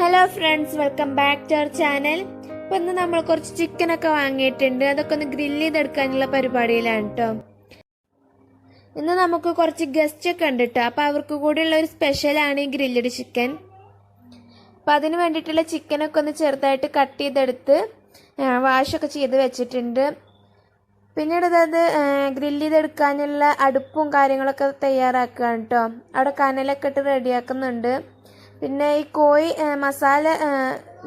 Hello friends, welcome back to our channel. ഇപ്പൊ ഇന്ന് നമ്മൾ കുറച്ച് ചിക്കനൊക്കെ വാങ്ങിയിട്ടുണ്ട്. അതൊക്കെ ഒന്ന് ഗ്രില്ല് ചെയ്തെടുക്കാനുള്ള പരിപാടിയിലാണ് കേട്ടോ. ഇന്ന് നമുക്ക് കുറച്ച് ഗസ്റ്റ് ഒക്കെ ഉണ്ട് കേട്ടോ. അപ്പൊ അവർക്ക് കൂടിയുള്ള ഒരു സ്പെഷ്യലാണ് ഈ ഗ്രില്ലഡ് ചിക്കൻ. അപ്പൊ അതിന് വേണ്ടിയിട്ടുള്ള ചിക്കനൊക്കെ ഒന്ന് ചെറുതായിട്ട് കട്ട് ചെയ്തെടുത്ത് വാഷൊക്കെ ചെയ്ത് വെച്ചിട്ടുണ്ട്. പിന്നീട് അത് ഗ്രില്ല് ചെയ്തെടുക്കാനുള്ള അടുപ്പും കാര്യങ്ങളൊക്കെ തയ്യാറാക്കുകയാണ് കേട്ടോ. അവിടെ കനലൊക്കെ ഇട്ട് റെഡിയാക്കുന്നുണ്ട്. പിന്നെ ഈ കോഴി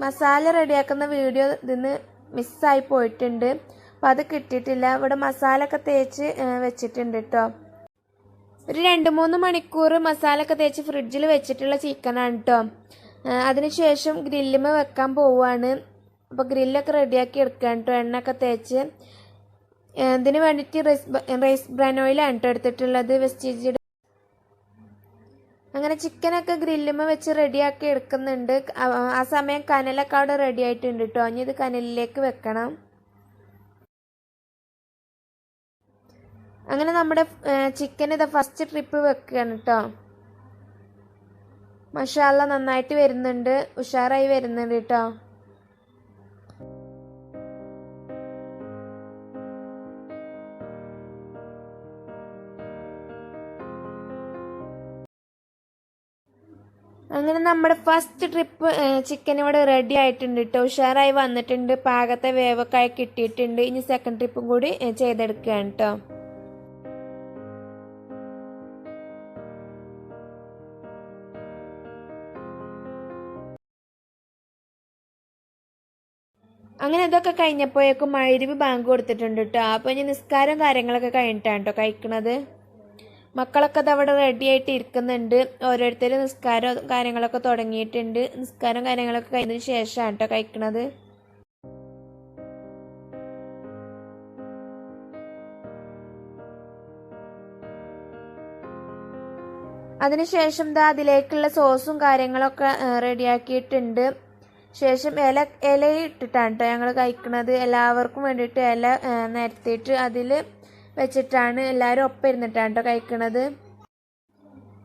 മസാല റെഡിയാക്കുന്ന വീഡിയോ ഇതിന്ന് മിസ്സായി പോയിട്ടുണ്ട്. അപ്പം അത് കിട്ടിയിട്ടില്ല. ഇവിടെ മസാല ഒക്കെ തേച്ച് വെച്ചിട്ടുണ്ട് കേട്ടോ. ഒരു 2-3 മണിക്കൂർ മസാല ഒക്കെ തേച്ച് ഫ്രിഡ്ജിൽ വെച്ചിട്ടുള്ള ചിക്കനാണ് കേട്ടോ. അതിനുശേഷം ഗ്രില്ലുമ്മ വെക്കാൻ പോവുകയാണ്. അപ്പോൾ ഗ്രില്ലൊക്കെ റെഡിയാക്കി എടുക്കുകയാണ് കേട്ടോ. എണ്ണയൊക്കെ തേച്ച് ഇതിന് വേണ്ടിയിട്ട് റൈസ് ബ്രാൻ ഓയിലാണ് കേട്ടോ എടുത്തിട്ടുള്ളത്, വെസ്റ്റീജ്. അങ്ങനെ ചിക്കനൊക്കെ ഗ്രില്ലുമ്മ വെച്ച് റെഡിയാക്കി എടുക്കുന്നുണ്ട്. ആ സമയം കനലൊക്കെ അവിടെ റെഡി ആയിട്ടുണ്ട് കേട്ടോ. ഇനി ഇത് കനലിലേക്ക് വെക്കണം. അങ്ങനെ നമ്മുടെ ചിക്കൻ ഇത് ഫസ്റ്റ് ട്രിപ്പ് വെക്കുകയാണ് കേട്ടോ. മാഷാ അല്ലാ, നന്നായിട്ട് വരുന്നുണ്ട്, ഉഷാറായി വരുന്നുണ്ട് കേട്ടോ. അങ്ങനെ നമ്മുടെ ഫസ്റ്റ് ട്രിപ്പ് ചിക്കൻ ഇവിടെ റെഡി ആയിട്ടുണ്ട് കേട്ടോ. ഉഷാറായി വന്നിട്ടുണ്ട്, പാകത്തെ വേവൊക്കെ ആയി കിട്ടിയിട്ടുണ്ട്. ഇനി സെക്കൻഡ് ട്രിപ്പും കൂടി ചെയ്തെടുക്കുകയാണ് കേട്ടോ. അങ്ങനെ ഇതൊക്കെ കഴിഞ്ഞപ്പോഴേക്കും മഗ്‌രിബ് ബാങ്ക് കൊടുത്തിട്ടുണ്ട് കേട്ടോ. അപ്പോൾ ഇനി നിസ്കാരം കാര്യങ്ങളൊക്കെ കഴിഞ്ഞിട്ടാണ് കേട്ടോ കഴിക്കണത്. മക്കളൊക്കെ അതവിടെ റെഡി ആയിട്ട് ഇരിക്കുന്നുണ്ട്. ഓരോരുത്തരും നിസ്കാരം കാര്യങ്ങളൊക്കെ തുടങ്ങിയിട്ടുണ്ട്. നിസ്കാരം കാര്യങ്ങളൊക്കെ കഴിഞ്ഞതിന് ശേഷമാണ് കേട്ടോ കഴിക്കണത്. അതിനുശേഷം അതിലേക്കുള്ള സോസും കാര്യങ്ങളൊക്കെ റെഡിയാക്കിയിട്ടുണ്ട്. ശേഷം ഇല ഇട്ടിട്ടാണ് കേട്ടോ ഞങ്ങൾ കഴിക്കണത്. എല്ലാവർക്കും വേണ്ടിയിട്ട് ഇല നിരത്തിയിട്ട് അതിൽ വെച്ചിട്ടാണ് എല്ലാവരും ഒപ്പം ഇരുന്നിട്ടാണ് കേട്ടോ കഴിക്കണത്.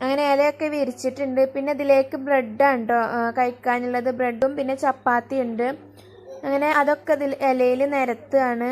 അങ്ങനെ ഇലയൊക്കെ വിരിച്ചിട്ടുണ്ട്. പിന്നെ ഇതിലേക്ക് ബ്രെഡാണ് കേട്ടോ കഴിക്കാനുള്ളത്. ബ്രെഡും പിന്നെ ചപ്പാത്തി ഉണ്ട്. അങ്ങനെ അതൊക്കെ ഇതിൽ ഇലയിൽ നിരത്തുകയാണ്.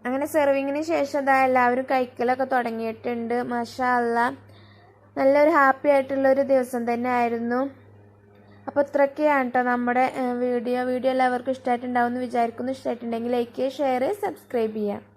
അങ്ങനെ സെർവിങ്ങിന് ശേഷം എല്ലാവരും കഴിക്കലൊക്കെ തുടങ്ങിയിട്ടുണ്ട്. മാഷാ അല്ലാ, നല്ലൊരു ഹാപ്പി ആയിട്ടുള്ളൊരു ദിവസം തന്നെ ആയിരുന്നു. അപ്പോൾ ഇത്രയൊക്കെയാണ് കേട്ടോ നമ്മുടെ വീഡിയോ എല്ലാവർക്കും ഇഷ്ടമായിട്ടുണ്ടാവും എന്ന് വിചാരിക്കുന്നു. ഇഷ്ടമായിട്ടുണ്ടെങ്കിൽ ലൈക്ക് ചെയ്യുക, ഷെയർ ചെയ്യുക, സബ്സ്ക്രൈബ് ചെയ്യുക.